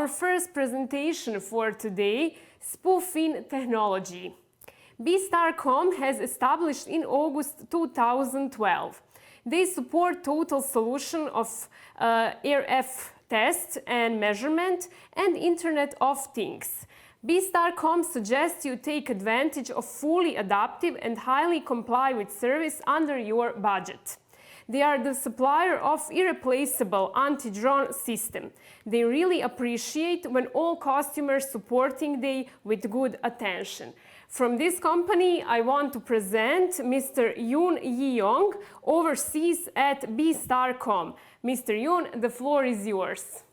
our first presentation for today, Spoofing Technology. Bstarcom has established in August 2012. They support total solution of RF test and measurement and Internet of Things. Bstarcom suggests you take advantage of fully adaptive and highly comply with service under your budget. They are the supplier of irreplaceable anti-drone system. They really appreciate when all customers supporting they with good attention. From this company, I want to present Mr. Jeong, overseas at Bstarcom. Mr. Jeong, the floor is yours.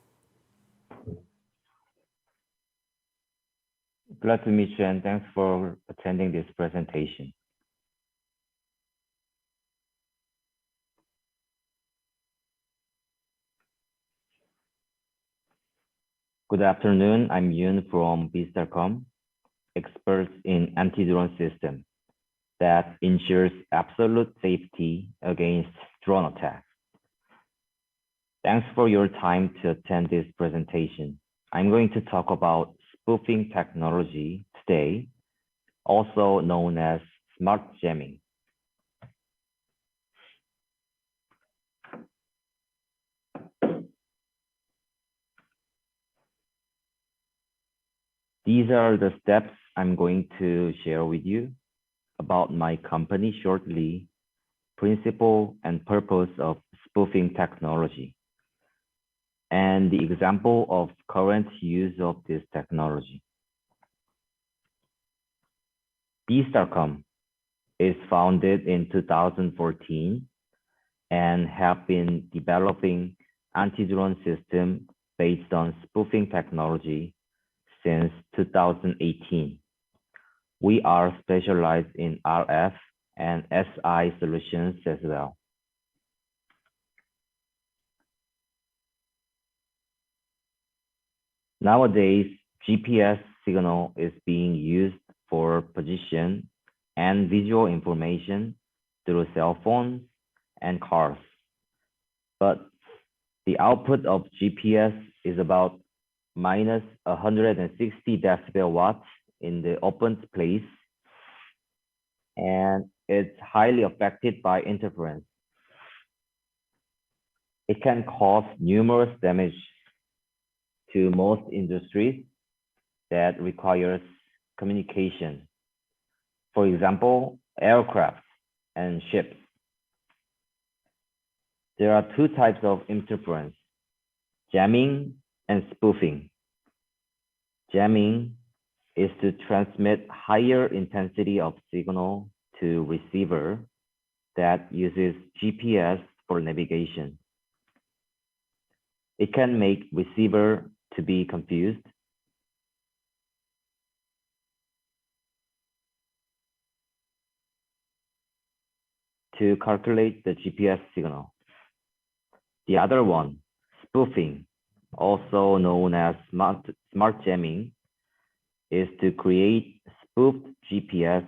Glad to meet you and thanks for attending this presentation. Good afternoon, I'm Yoon from Bstarcom, experts in anti-drone system that ensures absolute safety against drone attacks. Thanks for your time to attend this presentation. I'm going to talk about spoofing technology today, also known as smart jamming. These are the steps I'm going to share with you about my company shortly, principle and purpose of spoofing technology, and the example of current use of this technology. Bstarcom is founded in 2014 and have been developing anti-drone system based on spoofing technology since 2018. We are specialized in RF and SI solutions as well. Nowadays, GPS signal is being used for position and visual information through cell phones and cars. But the output of GPS is about minus 160 decibel watts in the open place, and it's highly affected by interference. It can cause numerous damage to most industries that requires communication. For example, aircraft and ships. There are two types of interference, jamming and spoofing. Jamming is to transmit higher intensity of signal to receiver that uses GPS for navigation. It can make receiver to be confused. To calculate the GPS signal. The other one, spoofing, also known as smart jamming, is to create spoofed GPS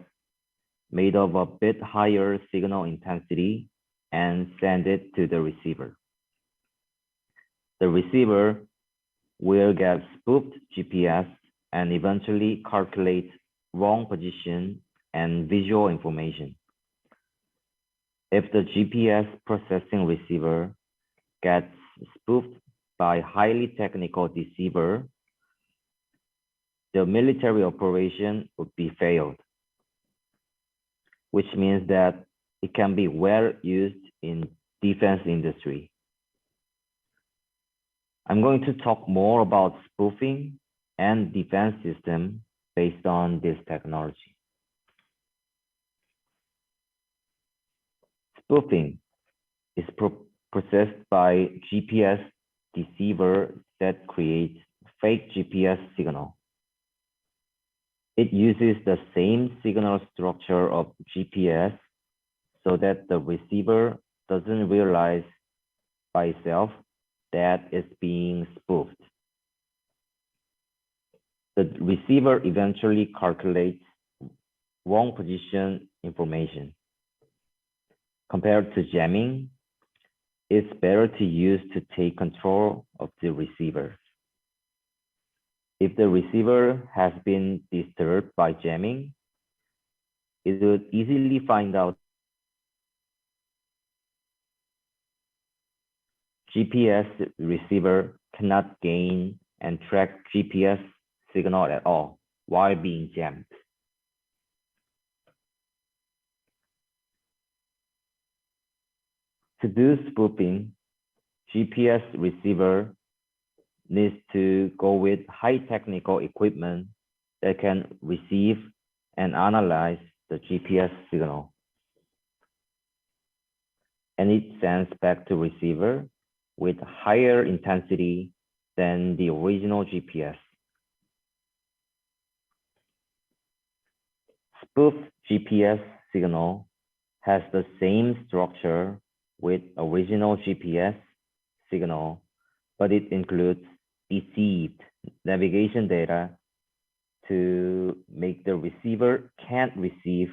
made of a bit higher signal intensity and send it to the receiver. The receiver will get spoofed GPS and eventually calculate wrong position and visual information. If the GPS processing receiver gets spoofed by highly technical deceiver, the military operation would be failed, which means that it can be well used in defense industry. I'm going to talk more about spoofing and defense system based on this technology. Spoofing is processed by GPS deceiver that creates fake GPS signal. It uses the same signal structure of GPS so that the receiver doesn't realize by itself that it's being spoofed. The receiver eventually calculates wrong position information. Compared to jamming, it's better to use to take control of the receiver. If the receiver has been disturbed by jamming, it would easily find out GPS receiver cannot gain and track GPS signal at all while being jammed. To do spoofing, GPS receiver needs to go with high technical equipment that can receive and analyze the GPS signal. And it sends back to receiver with higher intensity than the original GPS. Spoof GPS signal has the same structure with original GPS signal, but it includes deceived navigation data to make the receiver can't receive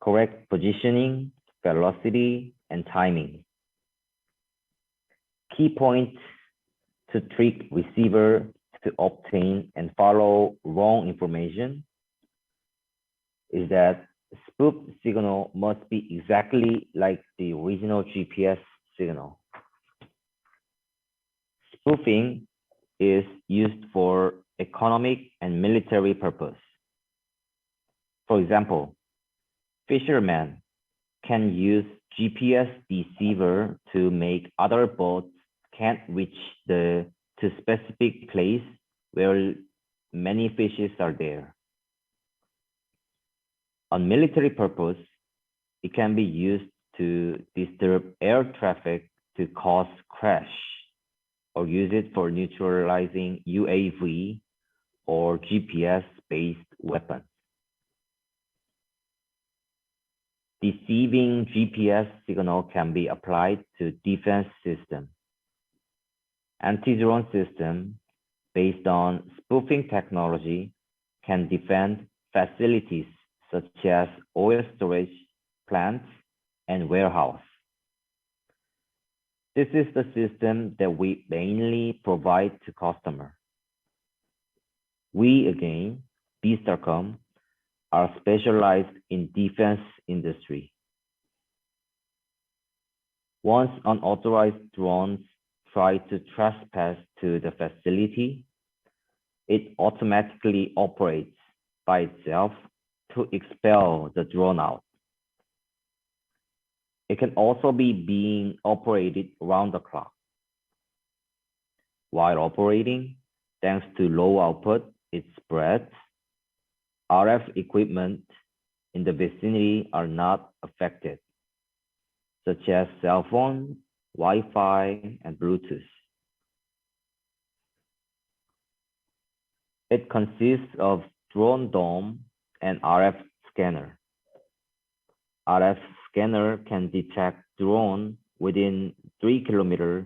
correct positioning, velocity, and timing. Key points to trick receiver to obtain and follow wrong information is that spoof signal must be exactly like the original GPS signal. Spoofing is used for economic and military purpose. For example, fishermen can use GPS deceiver to make other boats can't reach to specific place where many fishes are there. On military purpose, it can be used to disturb air traffic to cause crash, or use it for neutralizing UAV or GPS-based weapons. Deceiving GPS signal can be applied to defense system. Anti-drone system based on spoofing technology can defend facilities such as oil storage plants and warehouse. This is the system that we mainly provide to customer. We, again, Bstarcom, are specialized in defense industry. Once unauthorized drones try to trespass to the facility, it automatically operates by itself to expel the drone out. It can also be being operated around the clock. While operating, thanks to low output, it spreads. RF equipment in the vicinity are not affected, such as cell phone, Wi-Fi, and Bluetooth. It consists of drone dome and RF scanner. RF scanner can detect drone within 3 kilometers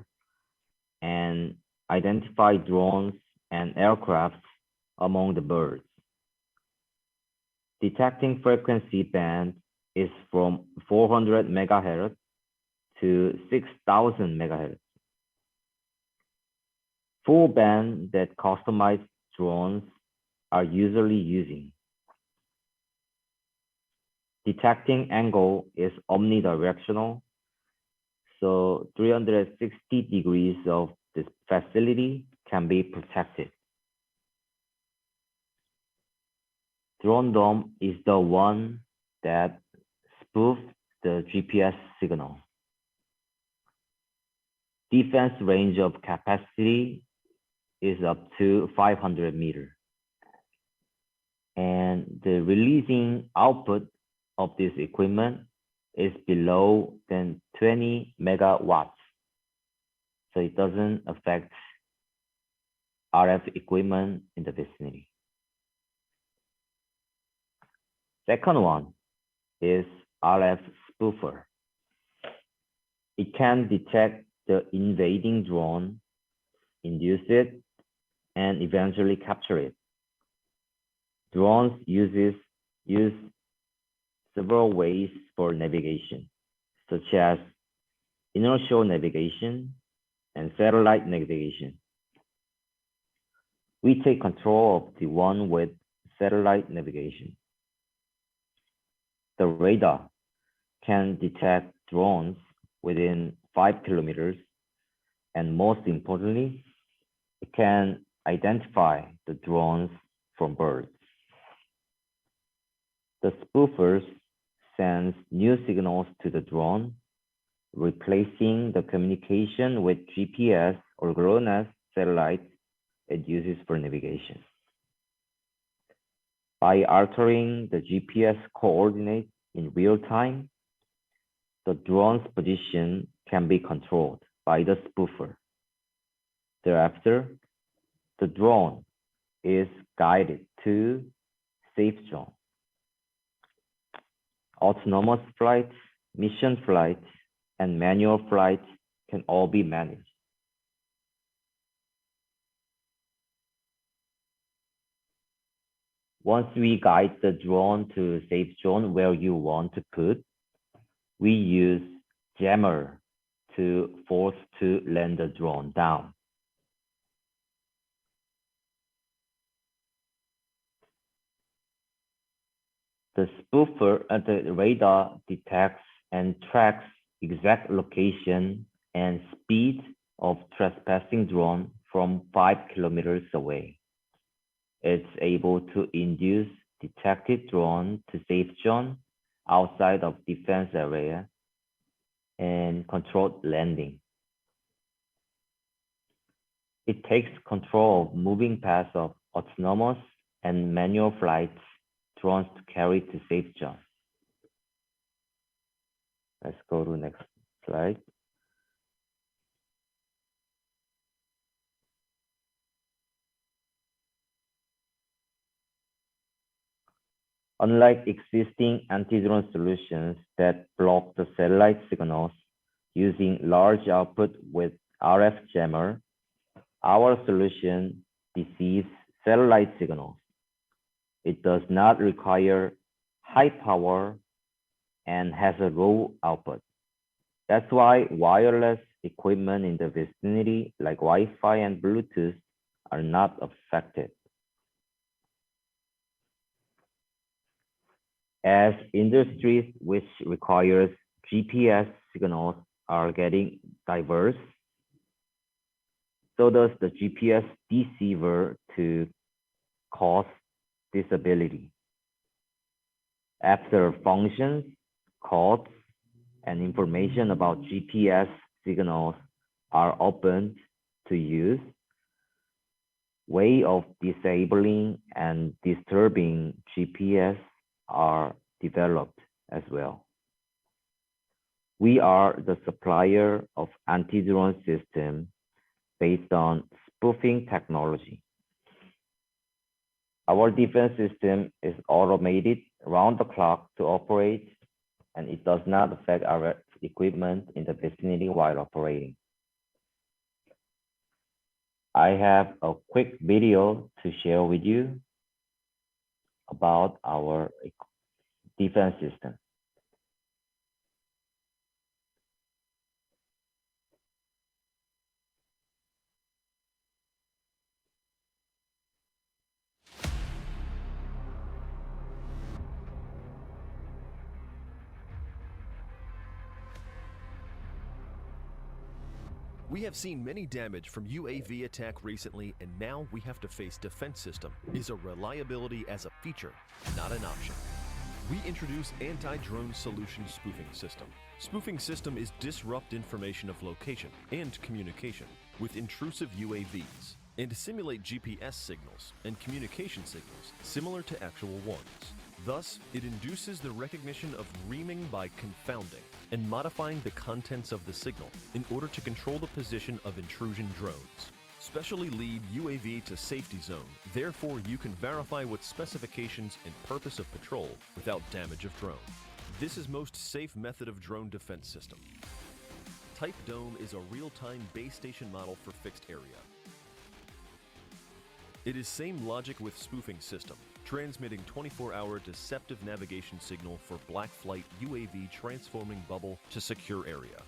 and identify drones and aircraft among the birds. Detecting frequency band is from 400 megahertz to 6,000 megahertz. Full band that customized drones are usually using. Detecting angle is omnidirectional, so 360 degrees of this facility can be protected. Drone dome is the one that spoofs the GPS signal. Defense range of capacity is up to 500 meters. And the releasing output of this equipment is below than 20 megawatts. So it doesn't affect RF equipment in the vicinity. Second one is RF spoofer. It can detect the invading drone, induce it, and eventually capture it. Drones use several ways for navigation, such as inertial navigation and satellite navigation. We take control of the one with satellite navigation. The radar can detect drones within 5 kilometers, and most importantly, it can identify the drones from birds. The spoofers send new signals to the drone, replacing the communication with GPS or GLONASS satellites it uses for navigation. By altering the GPS coordinates in real time, the drone's position can be controlled by the spoofer. Thereafter, the drone is guided to safe zone. Autonomous flights, mission flights, and manual flights can all be managed. Once we guide the drone to safe zone where you want to put, we use jammer to force to land the drone down. The spoofer at the radar detects and tracks exact location and speed of trespassing drone from 5 kilometers away. It's able to induce detected drone to safe zone outside of defense area and controlled landing. It takes control of moving paths of autonomous and manual flights drones to carry to safe zone. Let's go to the next slide. Unlike existing anti-drone solutions that block the satellite signals using large output with RF jammer, our solution deceives satellite signals. It does not require high power and has a low output. That's why wireless equipment in the vicinity like Wi-Fi and Bluetooth are not affected. As industries which requires GPS signals are getting diverse, so does the GPS deceiver to cause disability. After functions, codes, and information about GPS signals are opened to use, way of disabling and disturbing GPS are developed as well. We are the supplier of anti-drone system based on spoofing technology. Our defense system is automated around the clock to operate, and it does not affect our equipment in the vicinity while operating. I have a quick video to share with you about our defense system. We have seen many damage from UAV attack recently, and now we have to face defense system. Is a reliability as a feature, not an option. We introduce anti-drone solution spoofing system. Spoofing system is disrupt information of location and communication with intrusive UAVs and simulate GPS signals and communication signals similar to actual ones. Thus, it induces the recognition of reaming by confounding and modifying the contents of the signal in order to control the position of intrusion drones. Specially lead UAV to safety zone, therefore you can verify what specifications and purpose of patrol without damage of drone. This is most safe method of drone defense system. Type Dome is a real-time base station model for fixed area. It is same logic with spoofing system, transmitting 24-hour deceptive navigation signal for black flight UAV transforming bubble to secure area.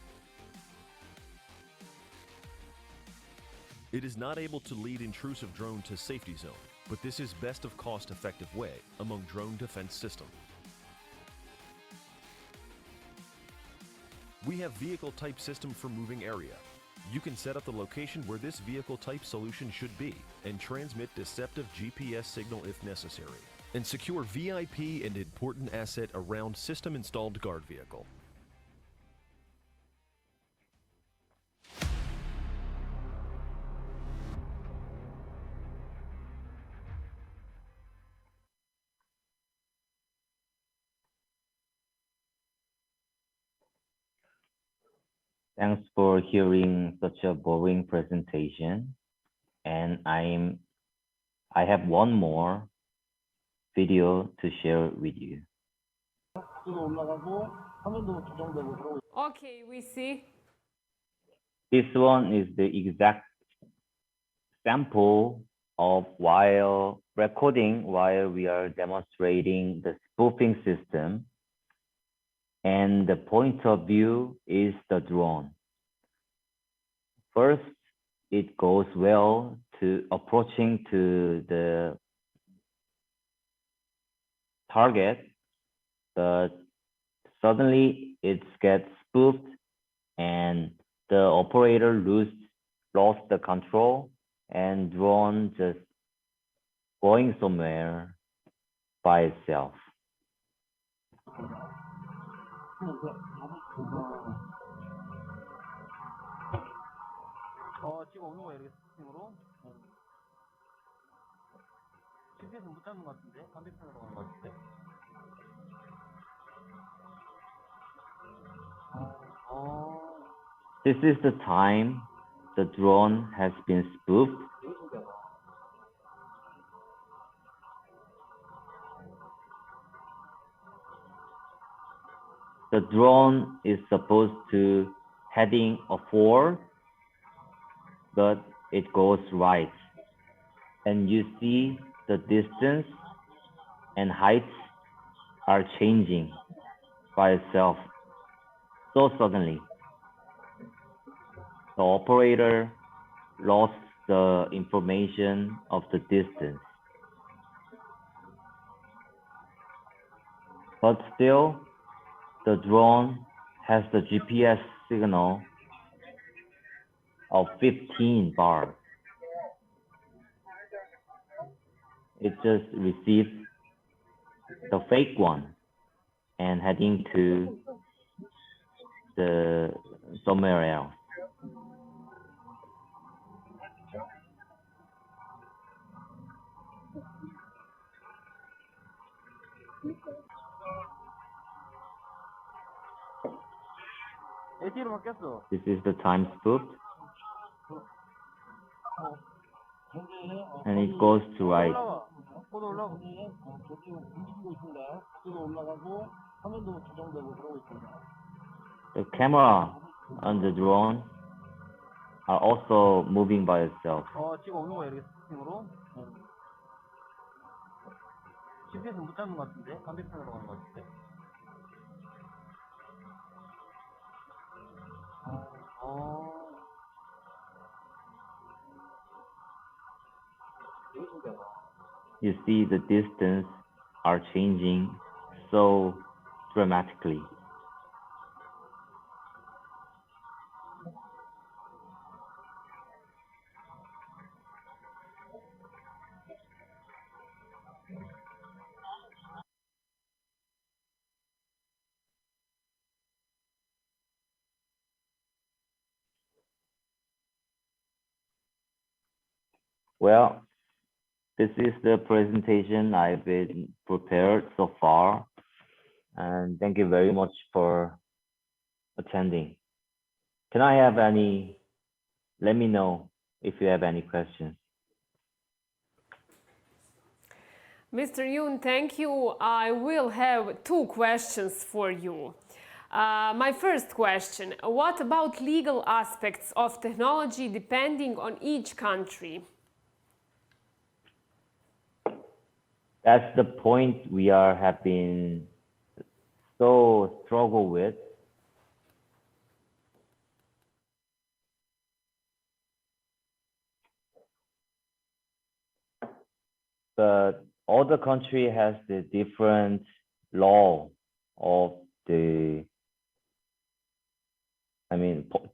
It is not able to lead intrusive drone to safety zone, but this is best of cost-effective way among drone defense system. We have vehicle type system for moving area. You can set up the location where this vehicle type solution should be and transmit deceptive GPS signal if necessary, and secure VIP and important asset around system installed guard vehicle. Thanks for hearing such a boring presentation. And I have one more video to share with you. Okay, we see. This one is the exact sample of while recording while we are demonstrating the spoofing system. And the point of view is the drone. First, it goes well to approaching to the target, but suddenly it gets spoofed and the operator lost the control and drone just going somewhere by itself. 지금 없는 거야, 이렇게 스팅으로? GPS는 못 잡는 것 같은데? 반대편으로 가는 것 같은데? This is the time the drone has been spoofed. The drone is supposed to heading forward, but it goes right. And you see the distance and height are changing by itself so suddenly. The operator lost the information of the distance. But still, the drone has the GPS signal of 15 bars. It just received the fake one and heading to the somewhere else. This is the time spoofed, and it goes to right. The camera on the drone are also moving by itself. 지금 없는 거야, 이렇게 스팅으로? GPS는 못 잡는 것 같은데? 반대편으로 가는 것 같은데? You see the distance are changing so dramatically. Well, this is the presentation I've been prepared so far, and thank you very much for attending. Can I have any, let me know if you have any questions. Mr. Yoon, thank you. I will have two questions for you. My first question, what about legal aspects of technology depending on each country? That's the point we have been so struggle with. but all the country has the different law of the,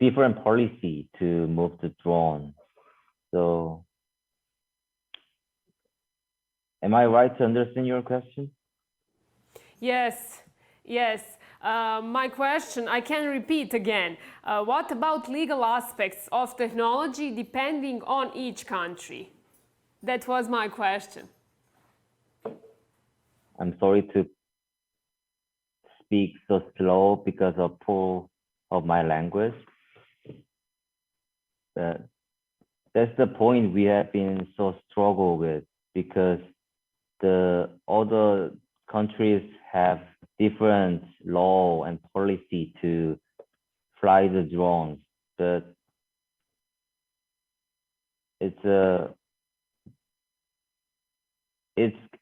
different policy to move the drone. So, am I right to understand your question? Yes, yes. My question, I can repeat again. What about legal aspects of technology depending on each country? That was my question. I'm sorry to speak so slow because of poor of my language. But that's the point we have been so struggle with, because the other countries have different law and policy to fly the drones, but it's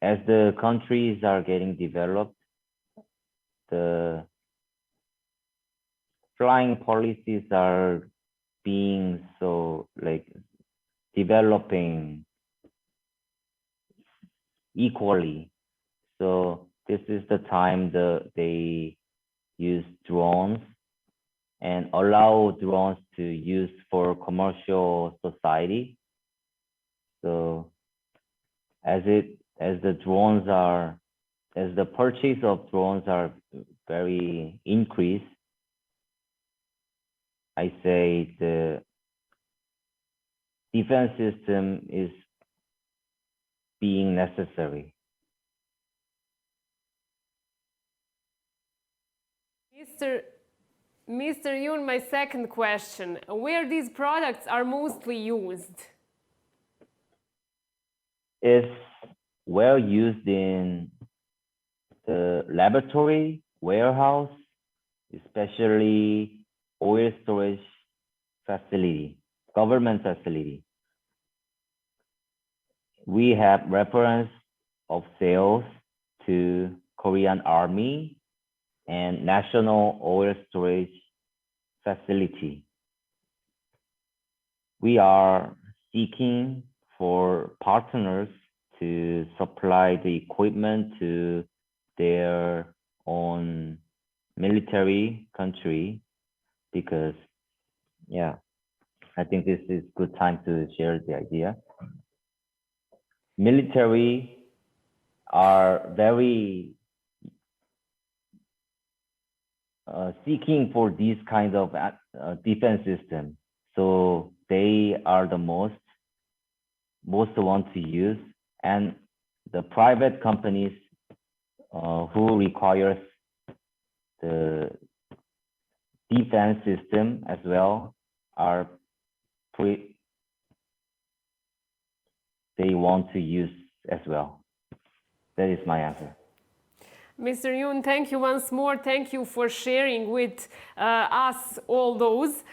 as the countries are getting developed, the flying policies are being so like developing equally. So this is the time they use drones and allow drones to use for commercial society. So as the purchase of drones are very increased, I say the defense system is being necessary. Mr. Yoon, my second question, where these products are mostly used? It's well used in the laboratory, warehouse, especially oil storage facility, government facility. We have reference of sales to Korean Army and National Oil Storage Facility. We are seeking for partners to supply the equipment to their own military country, because I think this is good time to share the idea. Military are very seeking for these kind of defense system. So they are the most want to use, and the private companies who requires the defense system as well they want to use as well. That is my answer. Mr. Yoon, thank you once more. Thank you for sharing with us all those.